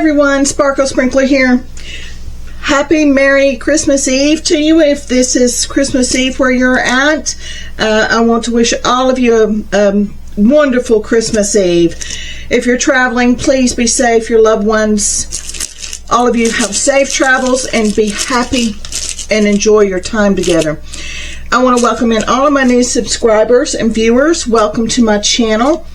everyone, Sparkle Sprinkler here. Happy Merry Christmas Eve to you if this is Christmas Eve where you're at. I want to wish all of you a wonderful Christmas Eve. If you're traveling, please be safe. Your loved ones, all of you have safe travels and be happy and enjoy your time together. I want to welcome in all of my new subscribers and viewers. Welcome to my channel.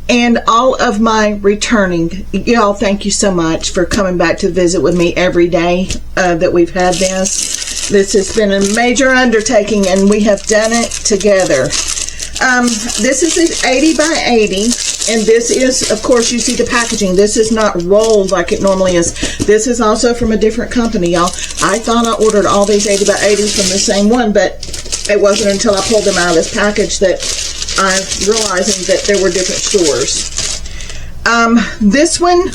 And all of my returning, y'all, thank you so much for coming back to visit with me every day that we've had this. This has been a major undertaking, and we have done it together. This is an 80 by 80, and this is, of course, you see the packaging. This is not rolled like it normally is. This is also from a different company, y'all. I thought I ordered all these 80 by 80s from the same one, but it wasn't until I pulled them out of this package that I'm realizing that there were different stores. This one,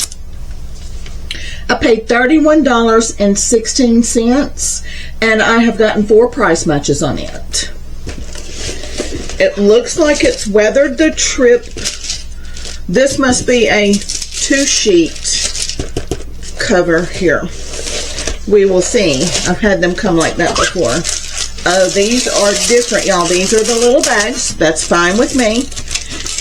I paid $31.16, and I have gotten 4 price matches on it. It looks like it's weathered the trip. This must be a 2-sheet cover here. We will see. I've had them come like that before. These are different, y'all. These are the little bags. That's fine with me.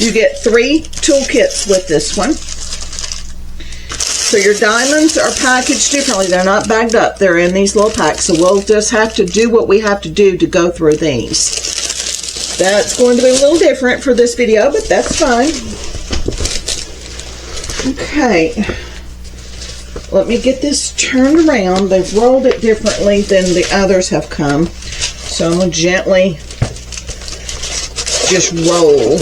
You get 3 toolkits with this one. So your diamonds are packaged differently. They're not bagged up. They're in these little packs. So we'll just have to do what we have to do to go through these. That's going to be a little different for this video, but that's fine. Okay. Let me get this turned around. They've rolled it differently than the others have come. So I'm going to gently just roll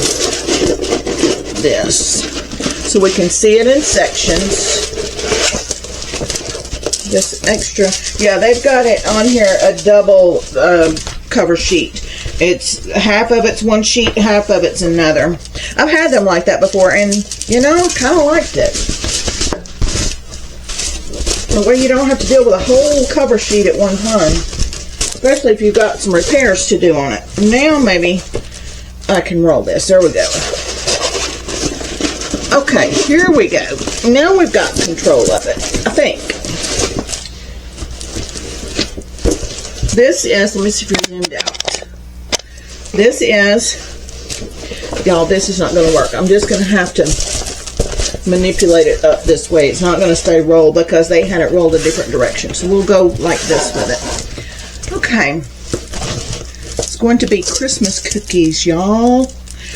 this so we can see it in sections. This extra, yeah, they've got it on here, a double cover sheet. It's half of it's one sheet, half of it's another. I've had them like that before, and you know, kind of liked it. The way you don't have to deal with a whole cover sheet at one time. Especially if you've got some repairs to do on it. Now maybe I can roll this. There we go. Okay, here we go. Now we've got control of it, I think. This is, let me see if you're zoomed out. This is, y'all, this is not going to work. I'm just going to have to manipulate it up this way. It's not going to stay rolled because they had it rolled a different direction. So we'll go like this with it. Okay, it's going to be Christmas cookies, y'all.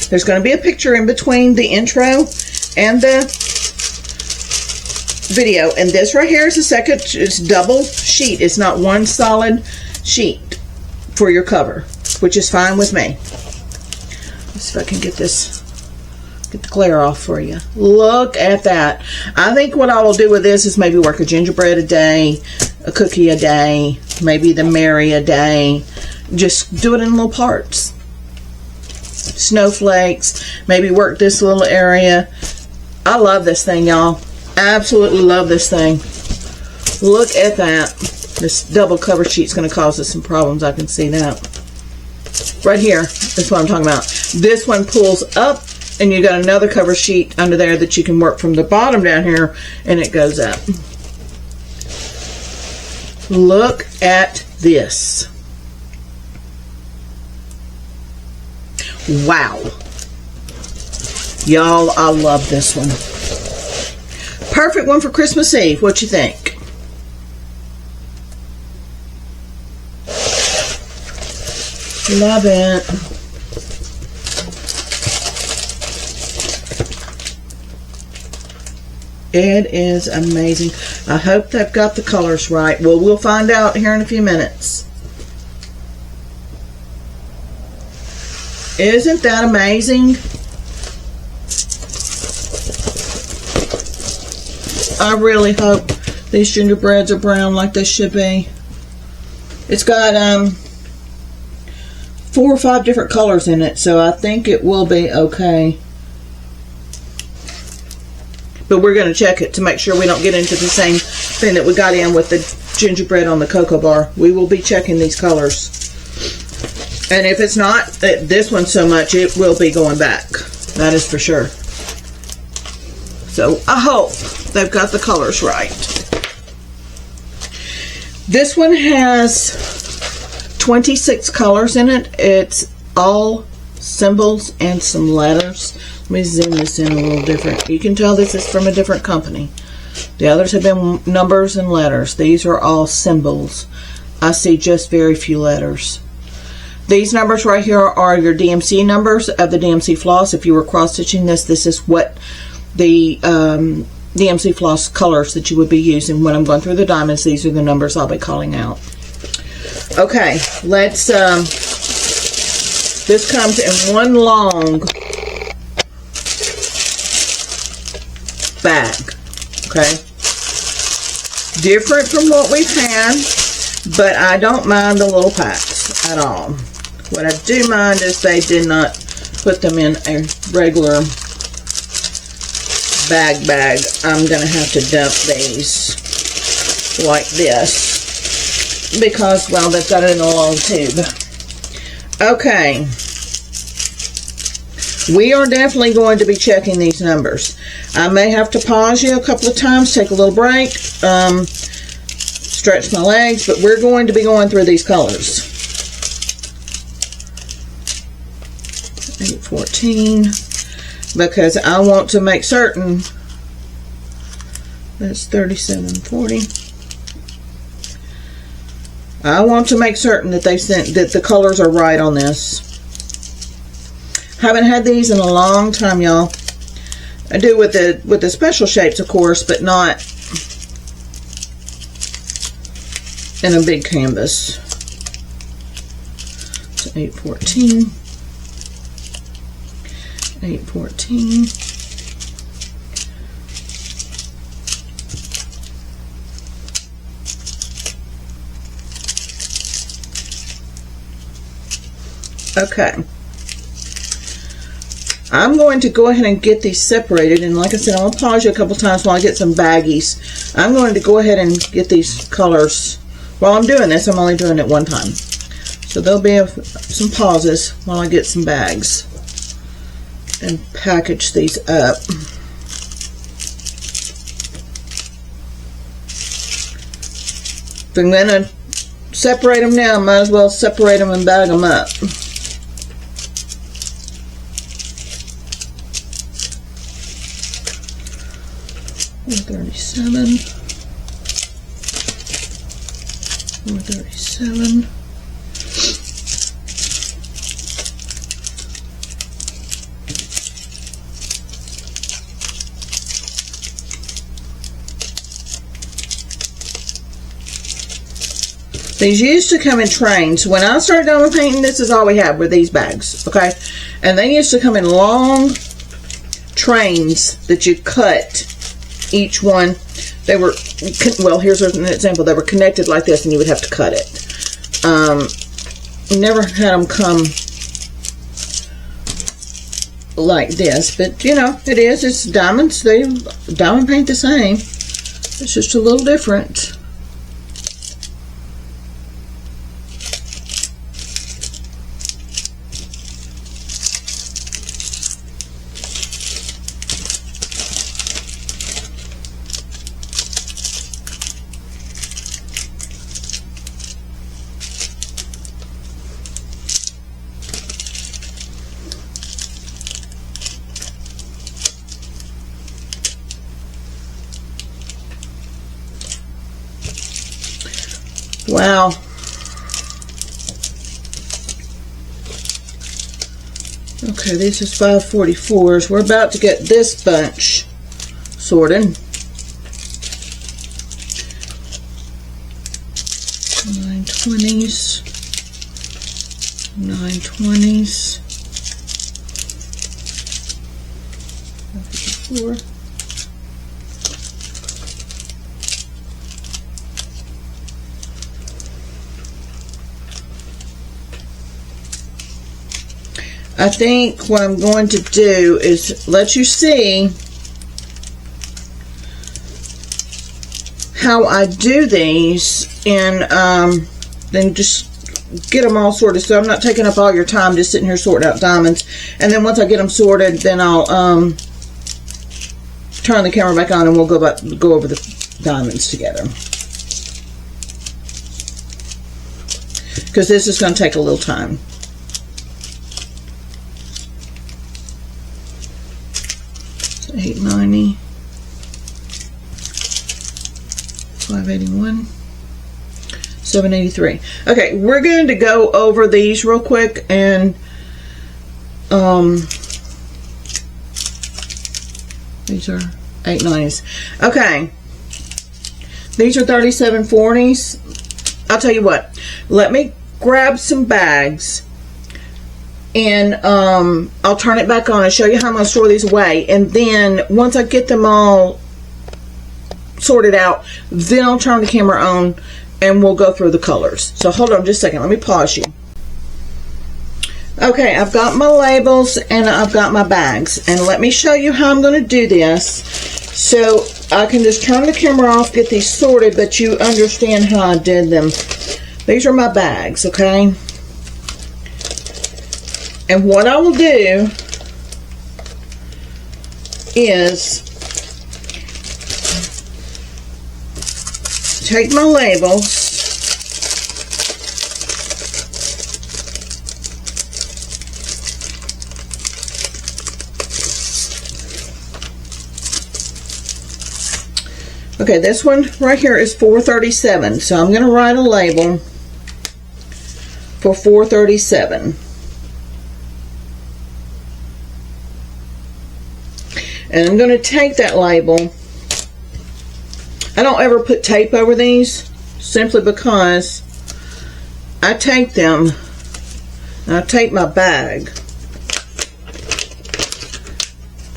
There's going to be a picture in between the intro and the video. And this right here is the second, it's double sheet. It's not one solid sheet for your cover, which is fine with me. Let's see if I can get this, get the glare off for you. Look at that. I think what I will do with this is maybe work a gingerbread a day, a cookie a day, maybe the Mary a day. Just do it in little parts. Snowflakes, maybe work this little area. I love this thing, y'all. Absolutely love this thing. Look at that. This double cover sheet's going to cause us some problems. I can see that. Right here, that's what I'm talking about. This one pulls up, and you got another cover sheet under there that you can work from the bottom down here, and it goes up. Look at this. Wow. Y'all, I love this one. Perfect one for Christmas Eve. What you think? Love it. It is amazing. I hope they've got the colors right. Well, we'll find out here in a few minutes. Isn't that amazing? I really hope these gingerbreads are brown like they should be. It's got 4 or 5 different colors in it, so I think it will be okay. But we're going to check it to make sure we don't get into the same thing that we got in with the gingerbread on the cocoa bar. We will be checking these colors. And if it's not this one so much, it will be going back. That is for sure. So I hope they've got the colors right. This one has 26 colors in it. It's all symbols and some letters. Let me zoom this in a little different. You can tell this is from a different company. The others have been numbers and letters. These are all symbols. I see just very few letters. These numbers right here are your DMC numbers of the DMC floss. If you were cross-stitching this, this is what the DMC floss colors that you would be using. When I'm going through the diamonds, these are the numbers I'll be calling out. Okay, let's, this comes in one long bag, okay? Different from what we've had, but I don't mind the little packs at all. What I do mind is they did not put them in a regular bag. I'm going to have to dump these like this because, well, they've got it in a long tube. Okay. We are definitely going to be checking these numbers. I may have to pause you a couple of times, take a little break, stretch my legs, but we're going to be going through these colors. 814, because I want to make certain that's 3740. I want to make certain that they sent that the colors are right on this. Haven't had these in a long time, y'all. I do with the special shapes, of course, but not in a big canvas. So 814. 814. Okay. I'm going to go ahead and get these separated, and like I said, I'm going to pause you a couple times while I get some baggies. I'm going to go ahead and get these colors. While I'm doing this, I'm only doing it one time. So there'll be some pauses while I get some bags and package these up. If I'm going to separate them now, might as well separate them and bag them up. $437. $437. These used to come in trains. When I started diamond painting, this is all we had were these bags, okay? And they used to come in long trains that you cut each one. They were, well, here's an example. They were connected like this, and you would have to cut it. Never had them come like this, but you know, it's diamonds. They diamond paint the same. It's just a little different. Wow. Okay, this is 544s. We're about to get this bunch sorted. 920s. 920s. 554. I think what I'm going to do is let you see how I do these, and then just get them all sorted. So I'm not taking up all your time just sitting here sorting out diamonds. And then once I get them sorted, then I'll turn the camera back on and we'll go over the diamonds together. Because this is going to take a little time. $8.90, $5.81, $7.83. Okay, we're going to go over these real quick, and these are $8.90s. Okay, these are 37.40s. I'll tell you what. Let me grab some bags. And I'll turn it back on and show you how I'm going to store these away. And then once I get them all sorted out, then I'll turn the camera on and we'll go through the colors. So hold on just a second. Let me pause you. Okay, I've got my labels and I've got my bags. And let me show you how I'm going to do this. So I can just turn the camera off, get these sorted, but you understand how I did them. These are my bags, okay? And what I will do is take my labels okay, this one right here is 437, so I'm going to write a label for 437. And I'm going to take that label. I don't ever put tape over these, simply because I take them and I take my bag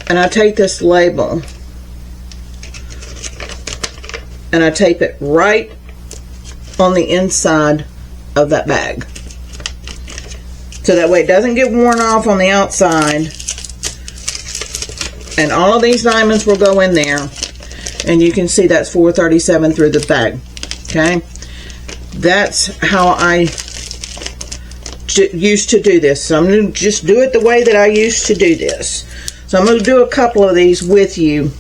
and I take this label and I tape it right on the inside of that bag. So that way it doesn't get worn off on the outside. And all of these diamonds will go in there. And you can see that's 437 through the bag. Okay? That's how I used to do this. So I'm going to just do it the way that I used to do this. So I'm going to do a couple of these with you.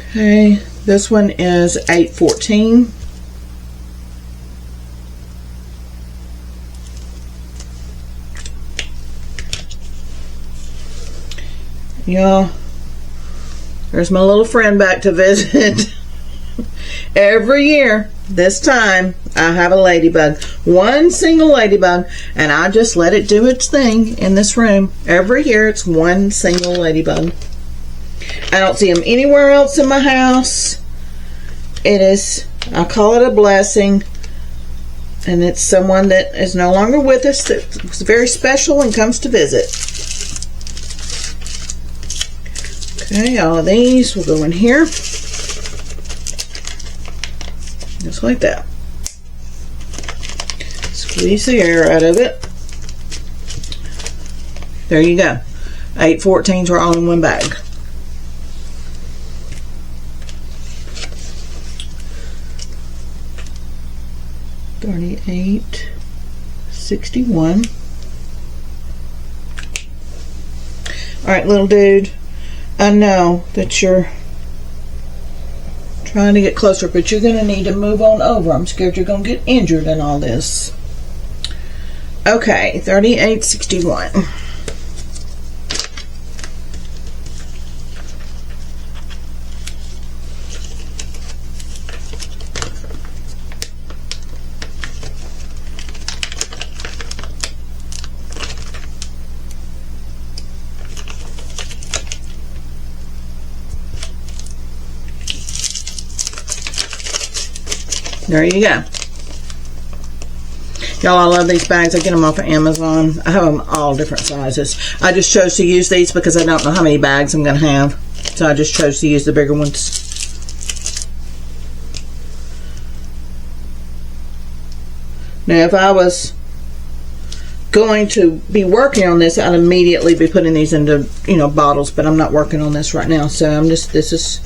Okay. This one is 814. Y'all, there's my little friend back to visit. Every year, this time, I have a ladybug. One single ladybug, and I just let it do its thing in this room. Every year, it's one single ladybug. I don't see them anywhere else in my house. It is, I call it a blessing. And it's someone that is no longer with us that was very special and comes to visit. Okay, all of these will go in here. Just like that. Squeeze the air out of it. There you go. 814s are all in one bag. $38.61. All right, little dude. I know that you're trying to get closer, but you're going to need to move on over. I'm scared you're going to get injured in all this. Okay, $38.61. There you go. Y'all, I love these bags. I get them off of Amazon. I have them all different sizes. I just chose to use these because I don't know how many bags I'm going to have. So I just chose to use the bigger ones. Now, if I was going to be working on this, I'd immediately be putting these into, bottles, but I'm not working on this right now. So I'm just, this is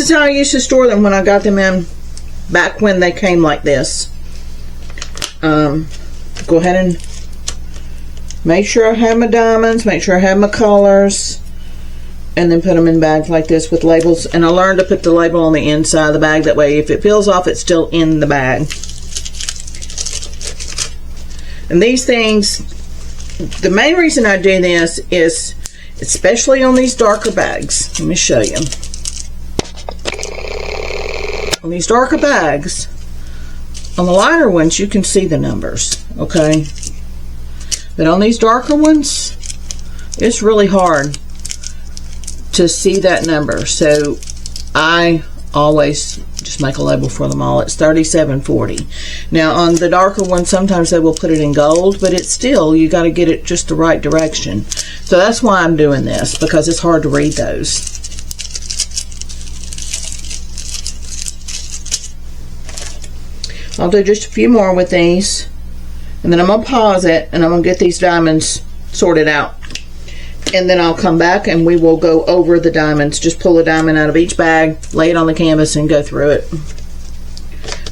how I used to store them when I got them in. Back when they came like this. Go ahead and Make sure I have my diamonds, make sure I have my colors, and then put them in bags like this with labels. And I learned to put the label on the inside of the bag, that way if it peels off, it's still in the bag. And these things, the main reason I do this is, especially on these darker bags, let me show you. On these darker bags, on the lighter ones, you can see the numbers, okay? But on these darker ones, it's really hard to see that number. So I always just make a label for them all. It's 37.40. Now on the darker ones, sometimes they will put it in gold, but it's still, you got to get it just the right direction. So that's why I'm doing this, because it's hard to read those. I'll do just a few more with these, and then I'm going to pause it, and I'm going to get these diamonds sorted out. And then I'll come back and we will go over the diamonds. Just pull a diamond out of each bag, lay it on the canvas, and go through it.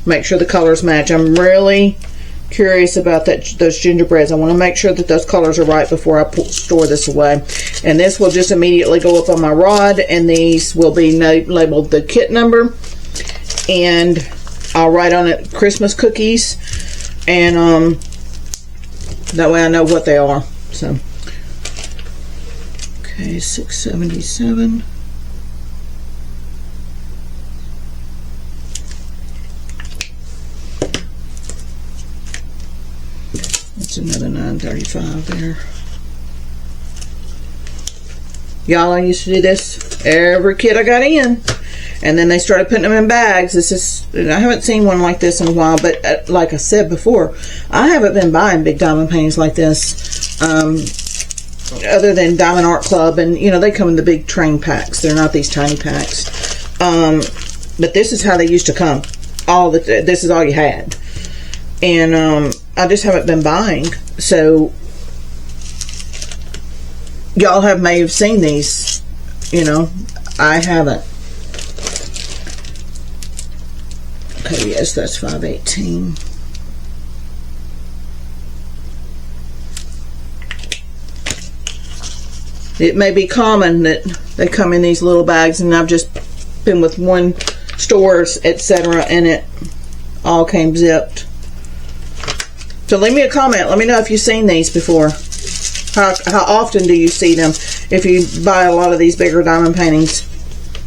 Make sure the colors match. I'm really curious about those gingerbreads. I want to make sure that those colors are right before I store this away. And this will just immediately go up on my rod, and these will be labeled the kit number. And I'll write on it Christmas cookies, and that way I know what they are. So, okay, 677. That's another 935 there. Y'all, I used to do this every kit I got in. And then they started putting them in bags. This is, I haven't seen one like this in a while, but like I said before, I haven't been buying big diamond paintings like this, other than Diamond Art Club, and you know, they come in the big train packs. They're not these tiny packs. But this is how they used to come. This is all you had. And I just haven't been buying. So y'all may have seen these, you know, I haven't. Okay, yes, that's 518. It may be common that they come in these little bags, and I've just been with one stores, etc., and it all came zipped. So leave me a comment. Let me know if you've seen these before. How often do you see them? If you buy a lot of these bigger diamond paintings,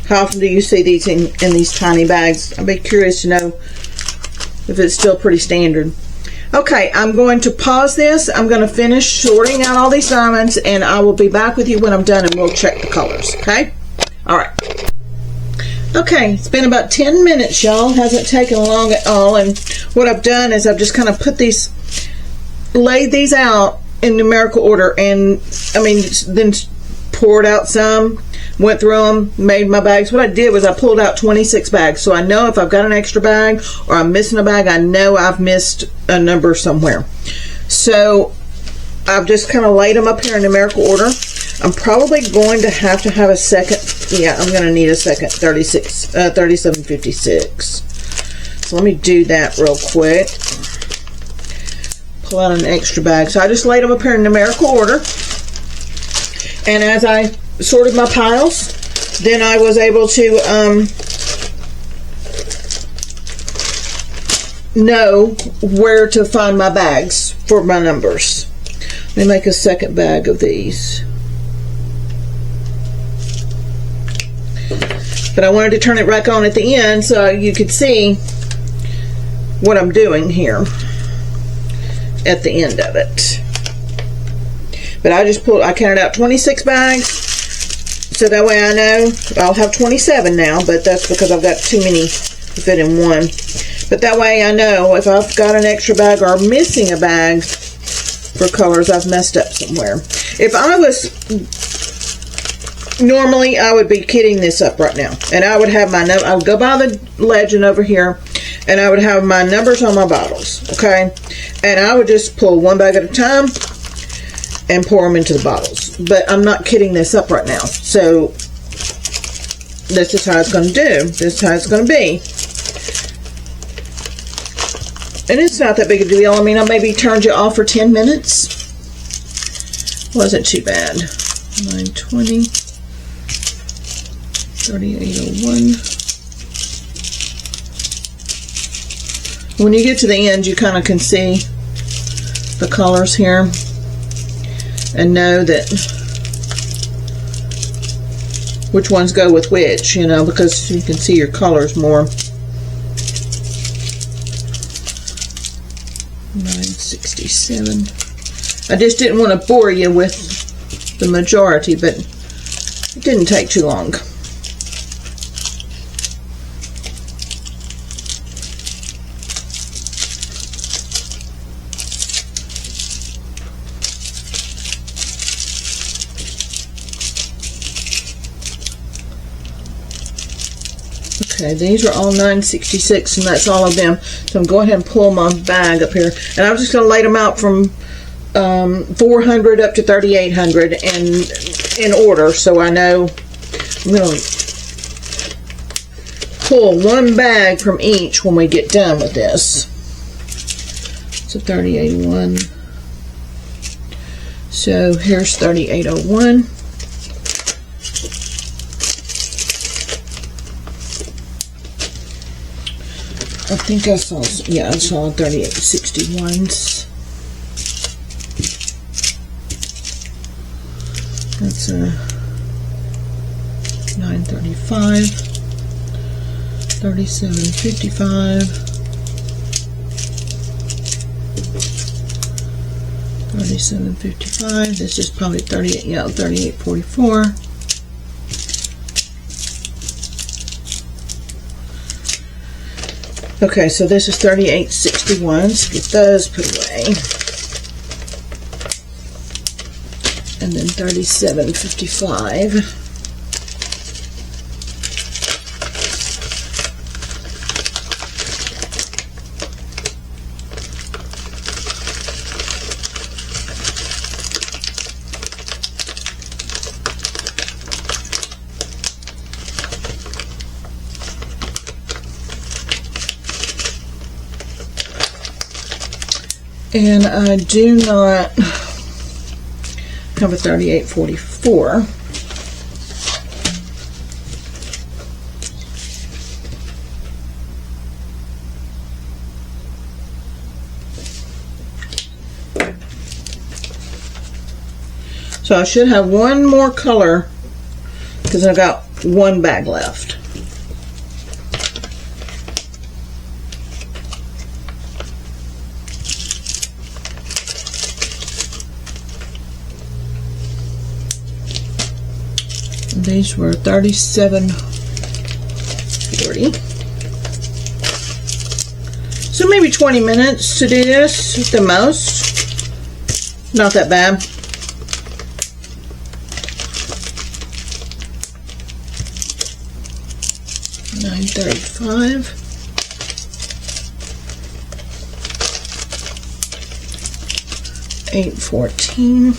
how often do you see these in these tiny bags? I'd be curious to know if it's still pretty standard. Okay, I'm going to pause this. I'm going to finish sorting out all these diamonds, and I will be back with you when I'm done, and we'll check the colors, okay? All right. Okay, it's been about 10 minutes, y'all. Hasn't taken long at all, and what I've done is I've just kind of laid these out in numerical order, and I mean, then poured out some, went through them, made my bags. What I did was I pulled out 26 bags, so I know if I've got an extra bag or I'm missing a bag, I know I've missed a number somewhere. So I've just kind of laid them up here in numerical order. I'm probably going to have a second. Yeah, I'm going to need a second 3756. So let me do that real quick. Pull out an extra bag. So I just laid them up here in numerical order. And as I sorted my piles, then I was able to know where to find my bags for my numbers. Let me make a second bag of these. But I wanted to turn it back on at the end so you could see what I'm doing here at the end of it. But I counted out 26 bags, so that way I know I'll have 27 now, but that's because I've got too many to fit in one. But that way I know if I've got an extra bag or missing a bag for colors, I've messed up somewhere. If I was, normally I would be kitting this up right now, and I would have I would go by the legend over here, and I would have my numbers on my bottles, okay? And I would just pull one bag at a time and pour them into the bottles. But I'm not kitting this up right now. So this is how it's going to do. This is how it's going to be. And it's not that big a deal. I mean, I maybe turned you off for 10 minutes. Wasn't too bad. 920, 3801. When you get to the end, you kind of can see the colors here and know that which ones go with which, you know, because you can see your colors more. 967. I just didn't want to bore you with the majority, but it didn't take too long. Okay, these are all 966, and that's all of them. So I'm going ahead and pull my bag up here, and I'm just going to lay them out from 400 up to 3,800 in order, so I know. I'm going to pull one bag from each when we get done with this. So 3801. So here's 3801. I think I saw, yeah, I saw 3861s. That's a 935, 3755, 3755. This is probably 38, yeah, 3844. Okay, so this is 3861s. Get those put away. And then 3755. And I do not have a 3844. So I should have one more color because I've got one bag left. These were 3740. So maybe 20 minutes to do this at the most. Not that bad. $9.35. $8.14.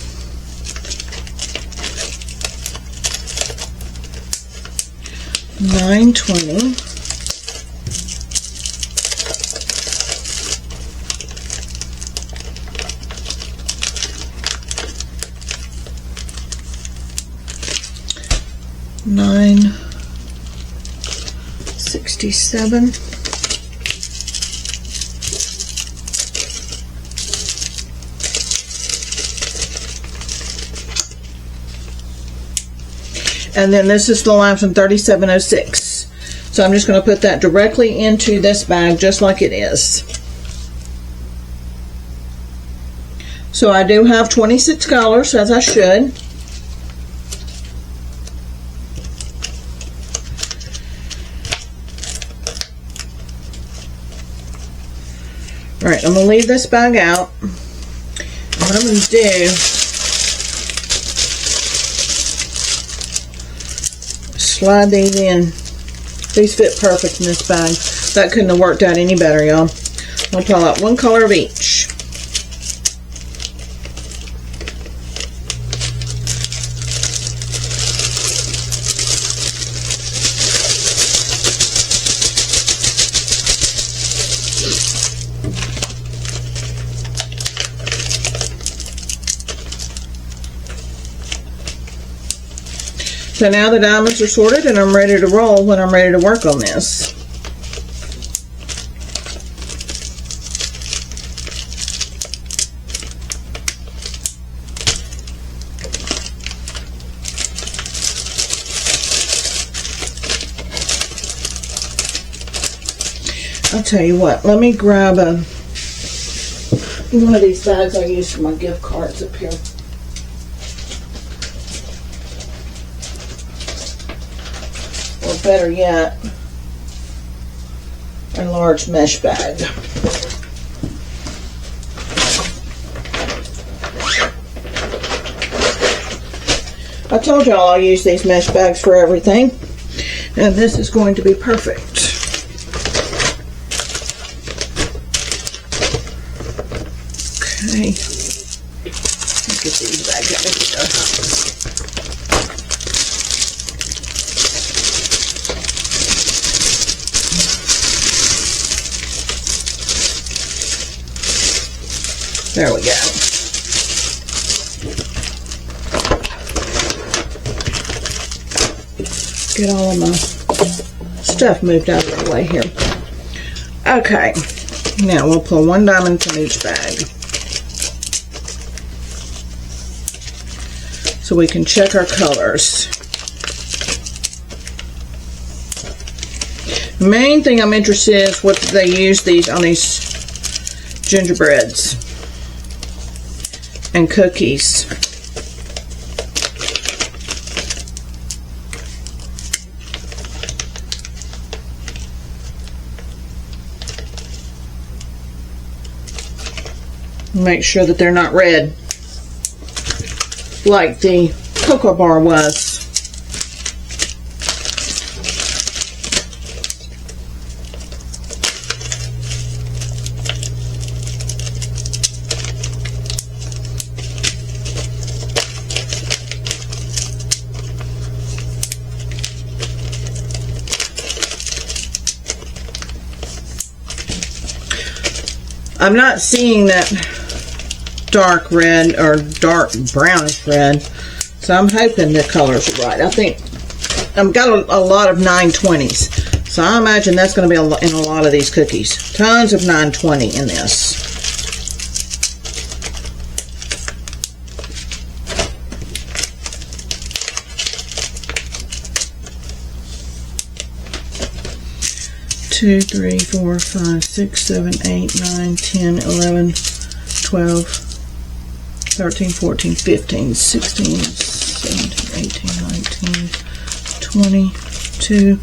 $9.20. $9.67. And then this is the line from 3706. So I'm just going to put that directly into this bag just like it is. So I do have 26 colors, as I should. Alright, I'm going to leave this bag out. What I'm going to do, slide these in. These fit perfect in this bag. That couldn't have worked out any better, y'all. I'll pull out one color of each. So now the diamonds are sorted and I'm ready to roll when I'm ready to work on this. I'll tell you what, let me grab one of these bags I use for my gift cards up here. Or better yet, a large mesh bag. I told y'all I'll use these mesh bags for everything, and this is going to be perfect. Okay, let's get these back out of here. There we go. Get all of my stuff moved out of the way here. Okay, now we'll pull one diamond from each bag, so we can check our colors. The main thing I'm interested in is what they use these on these gingerbreads and cookies. Make sure that they're not red like the cocoa bar was. I'm not seeing that dark red or dark brownish red, so I'm hoping the colors are right. I think I've got a lot of 920s, so I imagine that's going to be in a lot of these cookies. Tons of 920 in this. Two, 3, 4, 5, 6, 7, 8, 9, 10, 11, 12, 13, 14, 15, 16, 17, 18, 19, 22.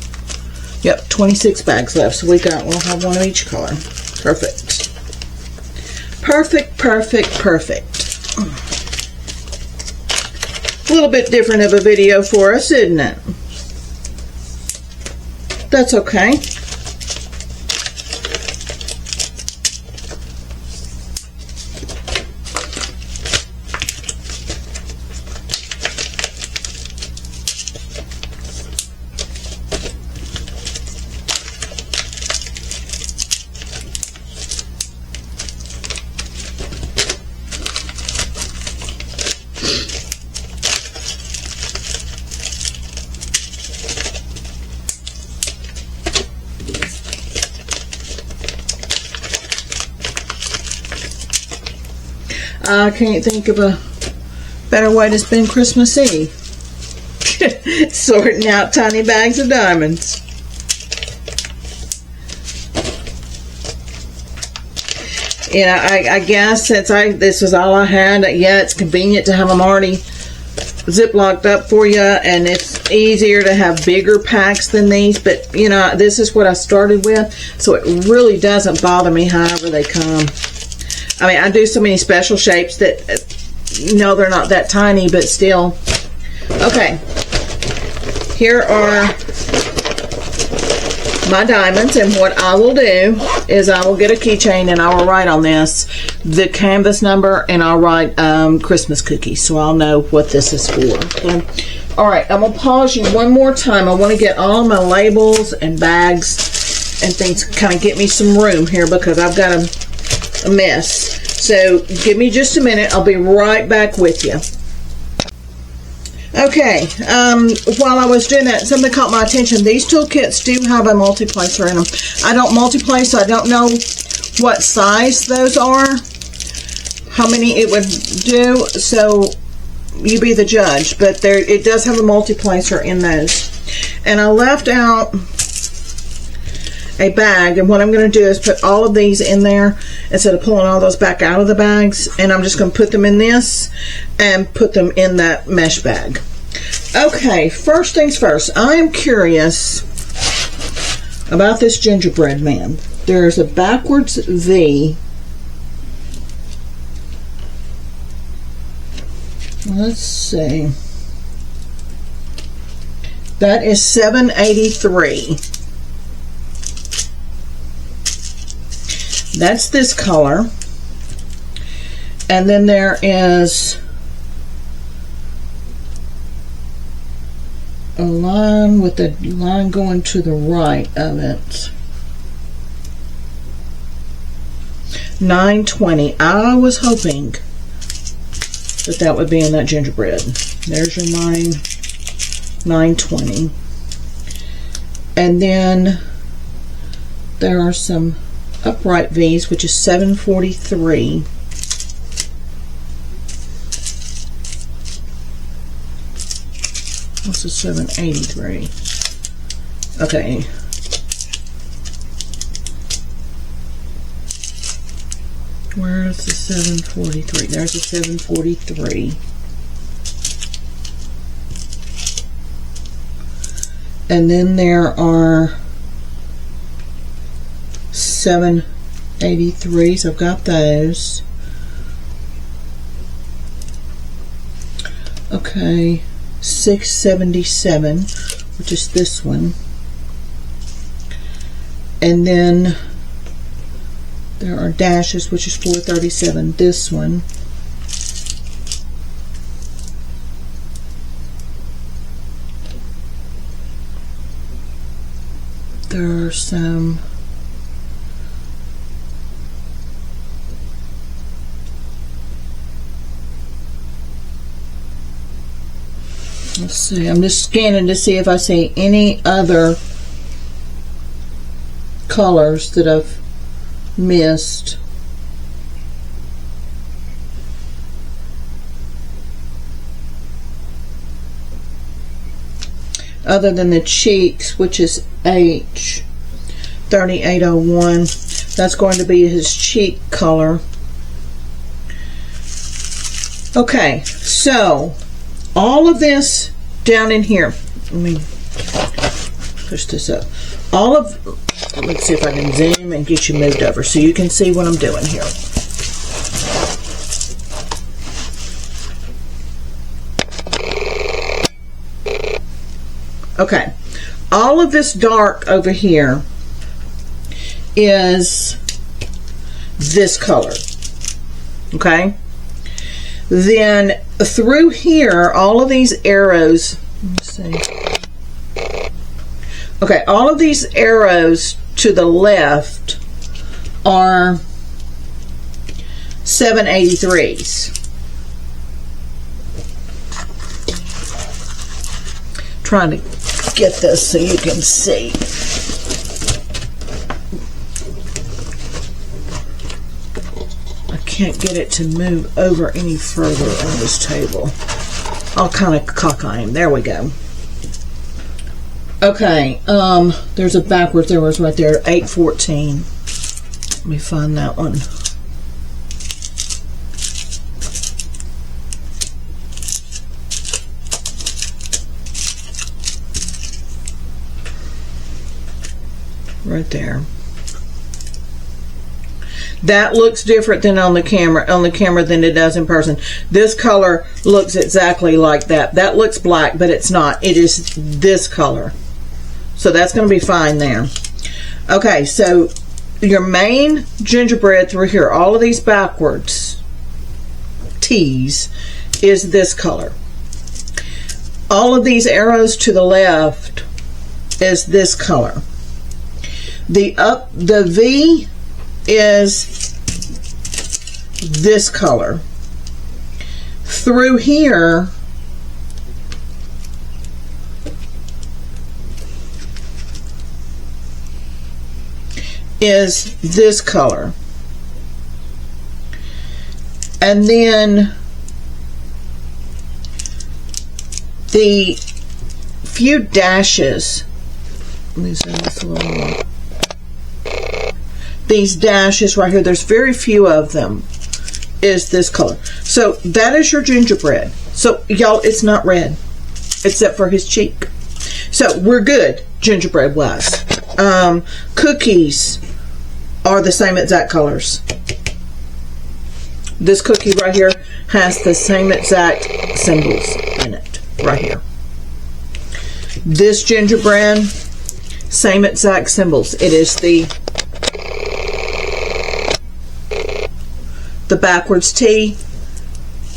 Yep, 26 bags left. So we'll have one of each color. Perfect. Perfect, perfect, perfect. A little bit different of a video for us, isn't it? That's okay. I can't think of a better way to spend Christmas Eve. Sorting out tiny bags of diamonds. You know, I guess since this is all I had, yeah, it's convenient to have them already ziplocked up for you, and it's easier to have bigger packs than these, but you know, this is what I started with, so it really doesn't bother me however they come. I mean, I do so many special shapes that, no, they're not that tiny, but still. Okay, here are my diamonds, and what I will do is I will get a keychain and I will write on this the canvas number, and I'll write Christmas cookies, so I'll know what this is for. Okay. All right, I'm gonna pause you one more time. I want to get all my labels and bags and things, kind of get me some room here because I've got a mess. So give me just a minute. I'll be right back with you. Okay, while I was doing that, something caught my attention. These toolkits do have a multiplacer in them. I don't multiplace, so I don't know what size those are, how many it would do, so you be the judge. But there, it does have a multiplacer in those. And I left out a bag, and what I'm going to do is put all of these in there instead of pulling all those back out of the bags, and I'm just going to put them in this and put them in that mesh bag. Okay, first things first, I am curious about this gingerbread man. There's a backwards V. Let's see, that is $7.83. That's this color. And then there is a line with the line going to the right of it. $9.20. I was hoping that that would be in that gingerbread. There's your $9.20. And then there are some upright V's, which is $7.43. What's the $7.83? Okay. Where's the $7.43? There's the $7.43. And then there are $7.83s. I've got those. Okay, $6.77, which is this one. And then there are dashes, which is $4.37. This one. There are some let's see, I'm just scanning to see if I see any other colors that I've missed. Other than the cheeks, which is H 3801. That's going to be his cheek color. Okay, so all of this down in here, let me push this up. All of, let's see if I can zoom and get you moved over so you can see what I'm doing here. Okay, all of this dark over here is this color. Okay, then through here, all of these arrows, let's see. Okay, all of these arrows to the left are 783s. Trying to get this so you can see. I can't get it to move over any further on this table. I'll kind of cockeye him. There we go. Okay, there's a backwards arrows right there, 814. Let me find that one. Right there. That looks different than on the camera than it does in person. This color looks exactly like that. That looks black, but it's not. It is this color. So that's going to be fine there. Okay, so your main gingerbread through here, all of these backwards T's, is this color. All of these arrows to the left is this color. The V is this color. Through here is this color. And then the few dashes, let me zoom this a little more. These dashes right here, there's very few of them, is this color. So that is your gingerbread. So y'all, it's not red except for his cheek. So we're good gingerbread wise. Cookies are the same exact colors. This cookie right here has the same exact symbols in it right here. This gingerbread, same exact symbols. It is the backwards T,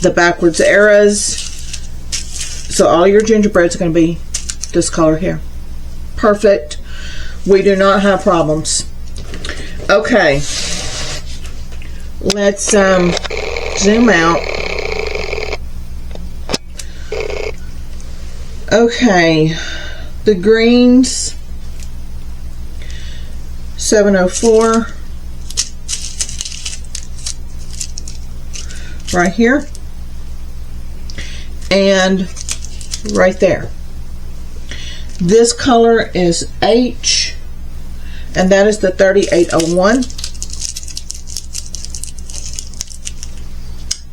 the backwards arrows. So all your gingerbreads are going to be this color here. Perfect. We do not have problems. Okay. Let's zoom out. Okay. The greens, 704. Right here. And right there. This color is H, and that is the 3801.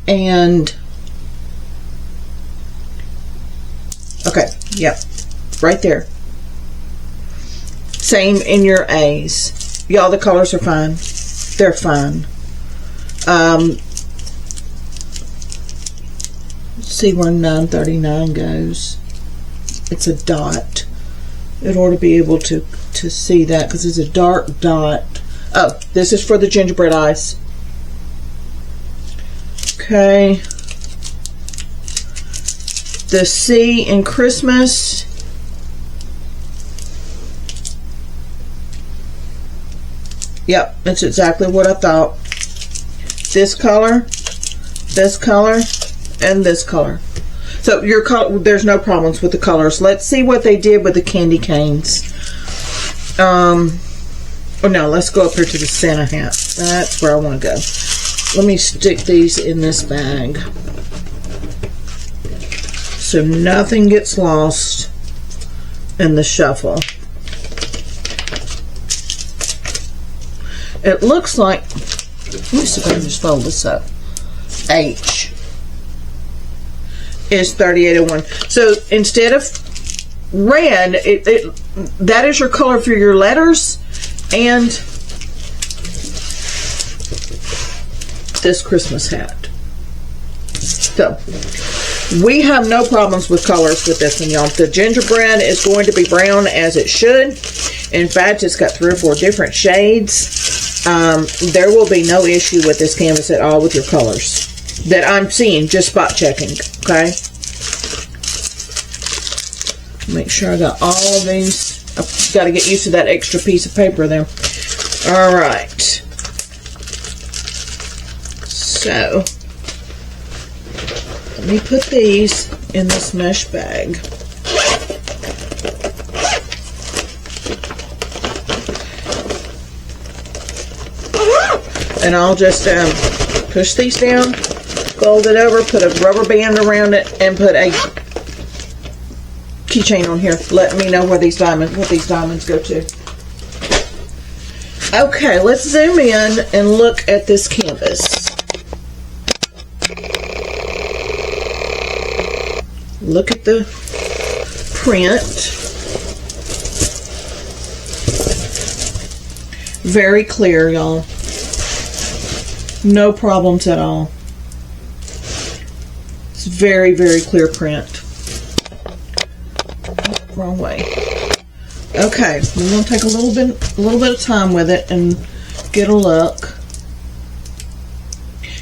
And okay, yep, right there. Same in your A's. Y'all, the colors are fine. They're fine. Let's see where 939 goes. It's a dot. It ought to be able to see that because it's a dark dot. Oh, this is for the gingerbread eyes. Okay. The C in Christmas. Yep, that's exactly what I thought. This color, and this color. So your color, there's no problems with the colors. Let's see what they did with the candy canes. Oh no, let's go up here to the Santa hat. That's where I want to go. Let me stick these in this bag so nothing gets lost in the shuffle. It looks like, let me see if I can just fold this up. H is 3801. So instead of red, that is your color for your letters and this Christmas hat. So we have no problems with colors with this one, y'all. The gingerbread is going to be brown as it should. In fact, it's got 3 or 4 different shades. There will be no issue with this canvas at all with your colors that I'm seeing, just spot checking, okay? Make sure I got all of these. I've got to get used to that extra piece of paper there. All right. So, let me put these in this mesh bag. And I'll just push these down, fold it over, put a rubber band around it, and put a keychain on here. Let me know where these diamonds go to. Okay, let's zoom in and look at this canvas. Look at the print. Very clear, y'all. No problems at all. It's very, very clear print. Wrong way. Okay, we're going to take a little bit of time with it and get a look.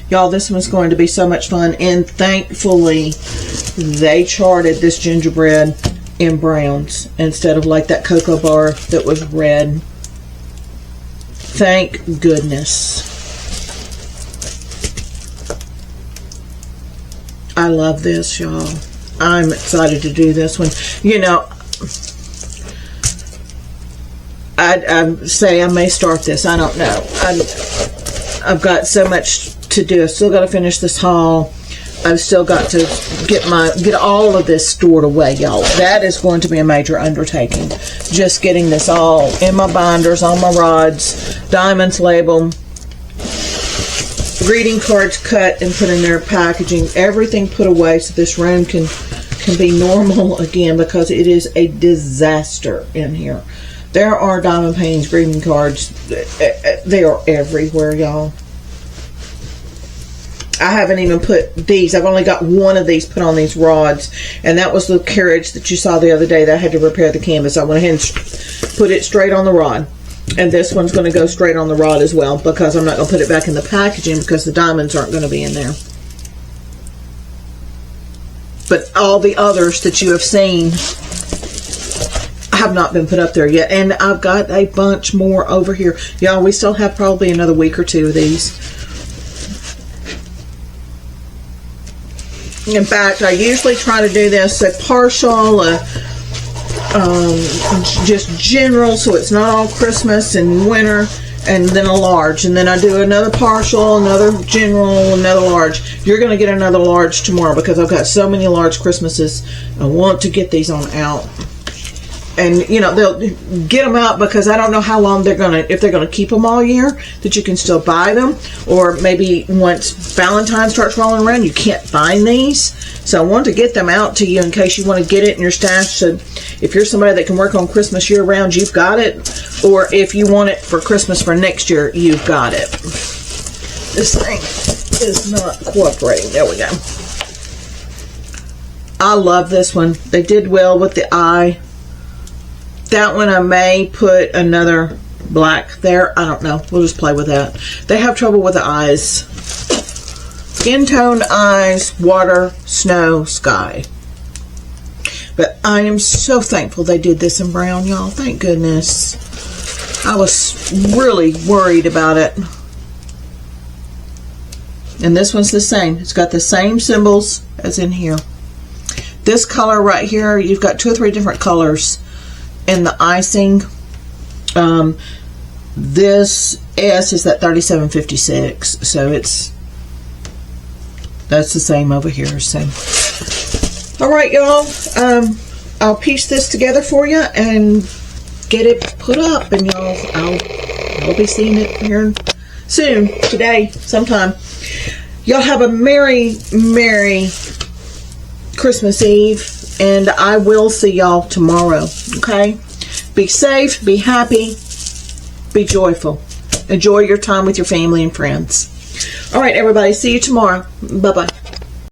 Y'all, this one's going to be so much fun, and thankfully they charted this gingerbread in browns instead of like that cocoa bar that was red. Thank goodness. I love this, y'all. I'm excited to do this one. You know, I'd say I may start this. I don't know. I've got so much to do. I've still got to finish this haul. I've still got to get all of this stored away, y'all. That is going to be a major undertaking. Just getting this all in my binders, on my rods, diamonds labeled, greeting cards cut and put in their packaging, everything put away so this room can be normal again, because it is a disaster in here. There are diamond paintings, greeting cards. They are everywhere, y'all. I haven't even put these. I've only got one of these put on these rods, and that was the carriage that you saw the other day that I had to repair the canvas. I went ahead and put it straight on the rod, and this one's going to go straight on the rod as well, because I'm not going to put it back in the packaging because the diamonds aren't going to be in there. But all the others that you have seen have not been put up there yet, and I've got a bunch more over here, y'all. We still have probably another week or two of these. In fact, I usually try to do this a partial, just general, so it's not all Christmas and winter, and then a large, and then I do another partial, another general, another large. You're going to get another large tomorrow because I've got so many large Christmases. I want to get these on out. And, you know, they'll get them out because I don't know how long they're going to, if they're going to keep them all year, that you can still buy them. Or maybe once Valentine starts rolling around, you can't find these. So I want to get them out to you in case you want to get it in your stash. So if you're somebody that can work on Christmas year round, you've got it. Or if you want it for Christmas for next year, you've got it. This thing is not cooperating. There we go. I love this one. They did well with the eye. That one I may put another black there. I don't know. We'll just play with that. They have trouble with the eyes. Skin tone eyes, water, snow, sky. But I am so thankful they did this in brown, y'all. Thank goodness. I was really worried about it. And this one's the same. It's got the same symbols as in here. This color right here, you've got 2 or 3 different colors in the icing. This S is that 3756, so that's the same over here. So all right, y'all, I'll piece this together for you and get it put up, and y'all, I'll be seeing it here soon, today, sometime. Y'all have a merry Christmas Eve, and I will see y'all tomorrow. Okay? Be safe, be happy, be joyful. Enjoy your time with your family and friends. All right, everybody. See you tomorrow. Bye-bye.